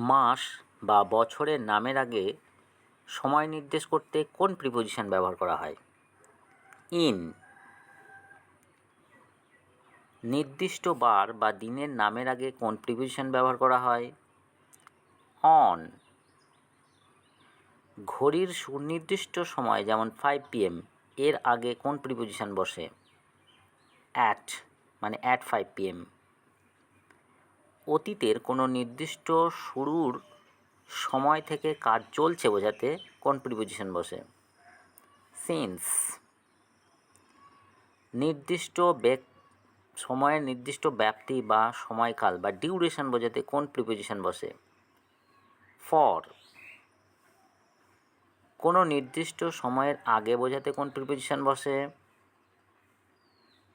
মাস বা বছরের নামের আগে সময় নির্দেশ করতে কোন প্রিপোজিশন ব্যবহার করা হয়? ইন। নির্দিষ্ট বার বা দিনের নামের আগে কোন প্রিপোজিশন ব্যবহার করা হয়? অন। ঘড়ির সুনির্দিষ্ট সময় যেমন 5 PM এর আগে কোন প্রিপোজিশন বসে? অ্যাট, মানে অ্যাট 5 PM। অতীতের কোনো নির্দিষ্ট শুরুর সময় থেকে কাজ চলছে বোঝাতে কোন প্রিপোজিশন বসে? সিন্স। নির্দিষ্ট সময়ের নির্দিষ্ট ব্যাপ্তি বা সময়কাল বা ডিউরেশন বোঝাতে কোন প্রিপোজিশন বসে? ফর। কোনো নির্দিষ্ট সময়ের আগে বোঝাতে কোন প্রিপোজিশন বসে?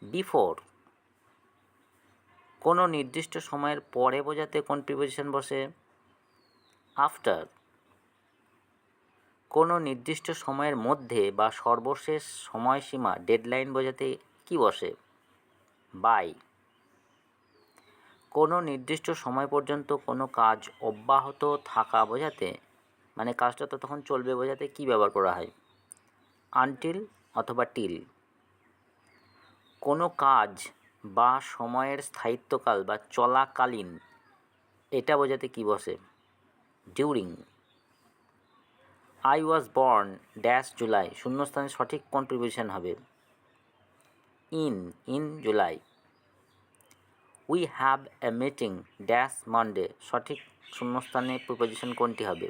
বিফোর। কোনো নির্দিষ্ট সময়ের পরে বোঝাতে কোন প্রিপোজিশন বসে? আফটার। কোনো নির্দিষ্ট সময়ের মধ্যে বা সর্বশেষ সময়সীমা ডেডলাইন বোঝাতে কি বসে? বাই। কোনো নির্দিষ্ট সময় পর্যন্ত কোনো কাজ অব্যাহত থাকা বোঝাতে, মানে কাজটা ততক্ষণ চলবে বোঝাতে কি ব্যবহার করা হয়? আনটিল অথবা টিল। কোনো কাজ বা সময়ের স্থায়িত্বকাল বা চলাকালীন, এটা বোঝাতে কি বসে? During. I was born dash July, শূন্যস্থানে সঠিক কোন প্রিপোজিশন হবে? In July. We have a meeting dash Monday, সঠিক শূন্যস্থানে প্রিপোজিশন কোনটি হবে?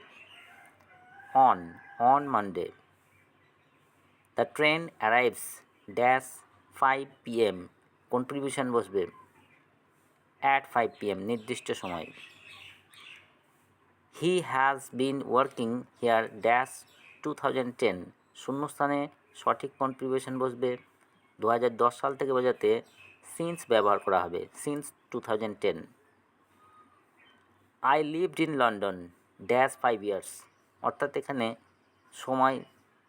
On Monday. The train arrives dash 5 PM, কোন প্রিপোজিশন বসবে? অ্যাট 5 PM, নির্দিষ্ট সময়। He has been working here dash 2010, শূন্যস্থানে সঠিক কোন প্রিপোজিশন বসবে? 2010 সাল থেকে বোঝাতে সিন্স ব্যবহার করা হবে, since 2010। I lived in London dash 5 years, অর্থাৎ এখানে সময়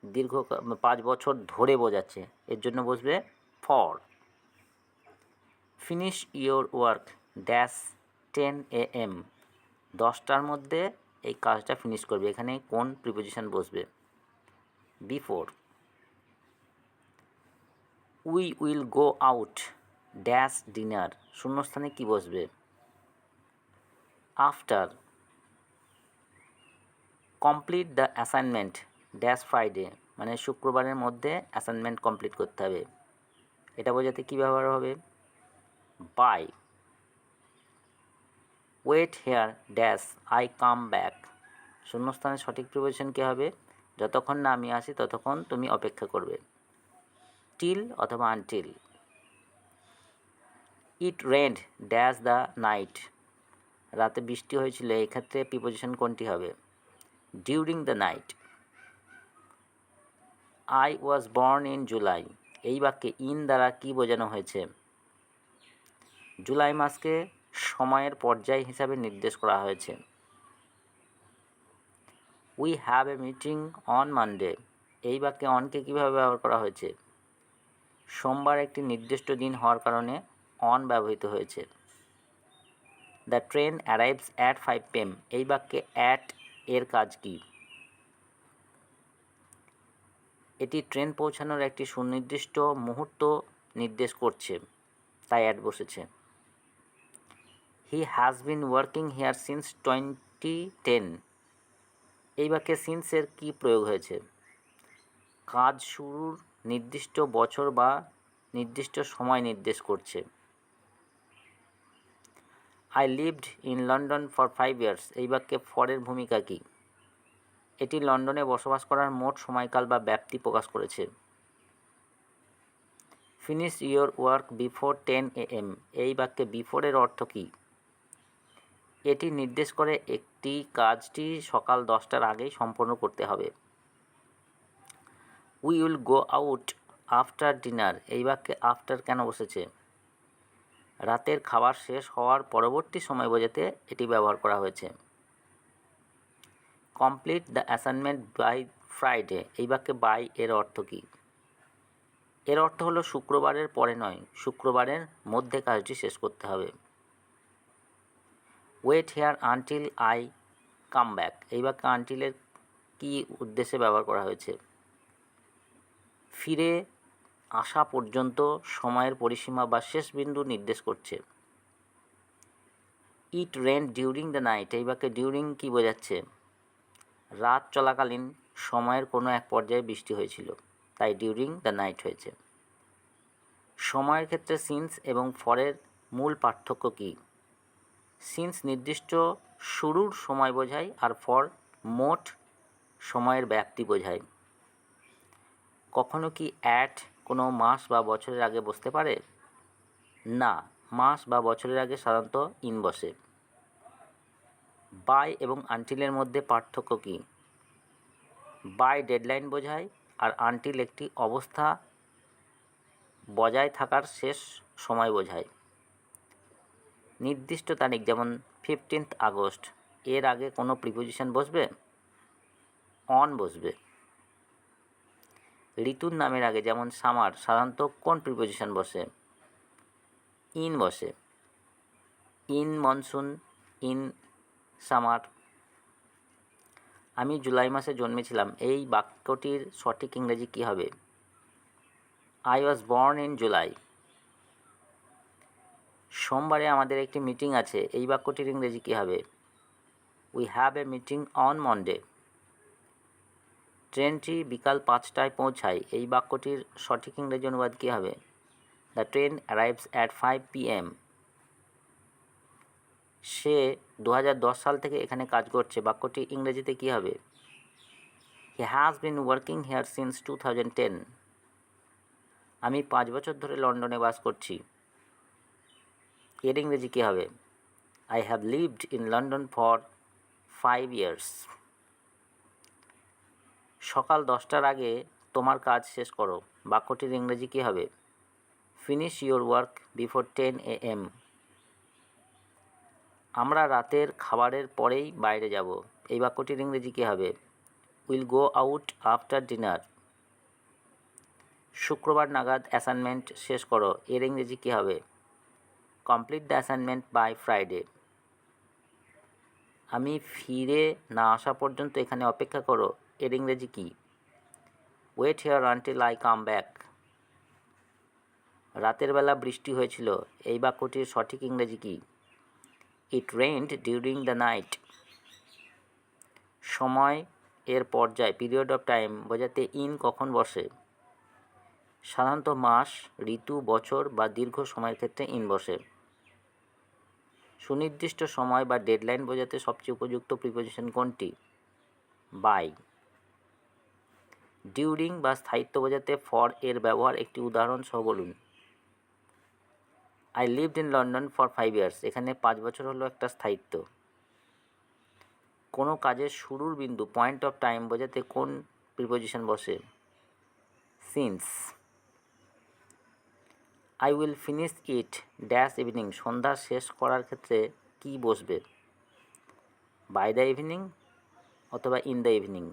দীর্ঘ 5 বছর ধরে বোঝাচ্ছে, এর জন্য বসবে for. Finish your work dash 10 AM, 10টার মধ্যে এই কাজটা ফিনিশ করবে, এখানে কোন প্রিপোজিশন বসবে? Before. We will go out dash dinner, শূন্যস্থানে কি বসবে? After. Complete the assignment dash Friday, মানে শুক্রবারের মধ্যে অ্যাসাইনমেন্ট কমপ্লিট করতে হবে, এটা বোঝাতে কী ব্যবহার হবে? By. Wait here dash I come back, শূন্যস্থানে সঠিক প্রিপোজিশন কী হবে? যতক্ষণ না আমি আসি ততক্ষণ তুমি অপেক্ষা করবে, টিল অথবা until. It রেন্ড dash the night, রাতে বৃষ্টি হয়েছিল, এক্ষেত্রে প্রিপোজিশন কোনটি হবে? During the night. I was born in July, এই বাক্যে ইন দ্বারা কি বোঝানো হয়েছে? জুলাই মাসকে সময়ের পর্যায় হিসাবে নির্দেশ করা হয়েছে। We have a meeting on Monday, এই বাক্যে অনকে কীভাবে ব্যবহার করা হয়েছে? সোমবার একটি নির্দিষ্ট দিন হওয়ার কারণে অন ব্যবহৃত হয়েছে। The train arrives at 5 PM, এই বাক্যে অ্যাট এর কাজ কী? এটি ট্রেন পৌঁছানোর একটি সুনির্দিষ্ট মুহূর্ত নির্দেশ করছে, তাই অ্যাট বসেছে। হি has been working here since 2010, এই বাক্যে সিন্সের কী প্রয়োগ হয়েছে? কাজ শুরুর নির্দিষ্ট বছর বা নির্দিষ্ট সময় নির্দেশ করছে। I lived in London for 5 years, এই বাক্যে ফরের ভূমিকা কী? এটি লন্ডনে বসবাস করার মোট সময়কাল বা ব্যাপ্তি প্রকাশ করেছে। Finish your work before 10 AM, এই বাক্যে বিফোরের অর্থ কী? এটি নির্দেশ করে একটি কাজটি সকাল 10টার আগেই সম্পন্ন করতে হবে। We will go out after dinner, এই বাক্যে আফটার কেন বসেছে? রাতের খাবার শেষ হওয়ার পরবর্তী সময় বোঝাতে এটি ব্যবহার করা হয়েছে। Complete the assignment by Friday, এই বাক্যে বাই এর অর্থ কী? এর অর্থ হলো শুক্রবারের পরে নয়, শুক্রবারের মধ্যে কাজটি শেষ করতে হবে। Wait here until I come back, এই বাক্যে আনটিলের কী উদ্দেশ্যে ব্যবহার করা হয়েছে? ফিরে আসা পর্যন্ত সময়ের পরিসীমা বা শেষ বিন্দু নির্দেশ করছে। It rained during the night, এই বাক্যে ডিউরিং কী বোঝাচ্ছে? রাত চলাকালীন সময়ের কোনো এক পর্যায়ে বৃষ্টি হয়েছিল, তাই ডিউরিং দ্য নাইট হয়েছে। সময়ের ক্ষেত্রে সিন্স এবং ফরের মূল পার্থক্য কী? সিন্স নির্দিষ্ট শুরুর সময় বোঝায় আর ফর মোট সময়ের ব্যাপ্তি বোঝায়। কখনো কি অ্যাট কোনো মাস বা বছরের আগে বসতে পারে? না, মাস বা বছরের আগে সাধারণত ইন বসে। বাই এবং আনটিলের মধ্যে পার্থক্য কী? বাই ডেডলাইন বোঝায় আর আনটিল একটি অবস্থা বজায় থাকার শেষ সময় বোঝায়। নির্দিষ্ট তারিখ যেমন 15th আগস্ট, এর আগে কোনো প্রিপোজিশন বসবে? অন বসবে। ঋতুর নামের আগে যেমন সামার, সাধারণত কোন প্রিপোজিশন বসে? ইন বসে। In monsoon, in summer. আমি জুলাই মাসে জন্মেছিলাম, এই বাক্যটির সঠিক ইংরেজি কী হবে? I was born in July. সোমবারে আমাদের একটি মিটিং আছে, এই বাক্যটির ইংরেজি কী হবে? We have a meeting on Monday. ট্রেনটি বিকাল 5টায় পৌঁছায়, এই বাক্যটির সঠিক ইংরেজি অনুবাদ কী হবে? The train arrives at 5 PM। সে 2010 সাল থেকে এখানে কাজ করছে, বাক্যটি ইংরেজিতে কী হবে? হি has been working here since 2010। আমি 5 বছর ধরে লন্ডনে বাস করছি, এর ইংরেজি কী হবে? I have lived in London for 5 years। সকাল 10টার আগে তোমার কাজ শেষ করো, বাক্যটির ইংরেজি কী হবে? Finish your work before 10 AM। আমরা রাতের খাবারের পরেই বাইরে যাব, এই বাক্যটির ইংরেজি কী হবে? Will go out after dinner. শুক্রবার নাগাদ অ্যাসাইনমেন্ট শেষ করো, এর ইংরেজি কী হবে? Complete the assignment by Friday. আমি ফিরে না আসা পর্যন্ত এখানে অপেক্ষা করো, এর ইংরেজি কী? Wait here until I come back. রাতের বেলা বৃষ্টি হয়েছিল, এই বাক্যটির সঠিক ইংরেজি কী? It rained during the night. সময় এর পর্যায় পিরিয়ড অফ টাইম বোঝাতে ইন কখন বসে? সাধারণত মাস, ঋতু, বছর বা দীর্ঘ সময়ের ক্ষেত্রে ইন বসে। সুনির্দিষ্ট সময় বা ডেডলাইন বোঝাতে সবচেয়ে উপযুক্ত প্রিপোজিশন কোনটি? বাই। ডিউরিং বা স্থায়িত্ব বোঝাতে ফর এর ব্যবহার একটি উদাহরণ সহ বলুন। I lived in London for 5 years, এখানে 5 বছর হলো একটা স্থায়িত্ব। কোনো কাজের শুরুর বিন্দু পয়েন্ট অফ টাইম বোঝাতে কোন প্রিপোজিশন বসে? Since. I will finish it dash evening, সন্ধ্যা শেষ করার ক্ষেত্রে কি বসবে? বাই দ্য ইভিনিং অথবা ইন দ্য ইভিনিং।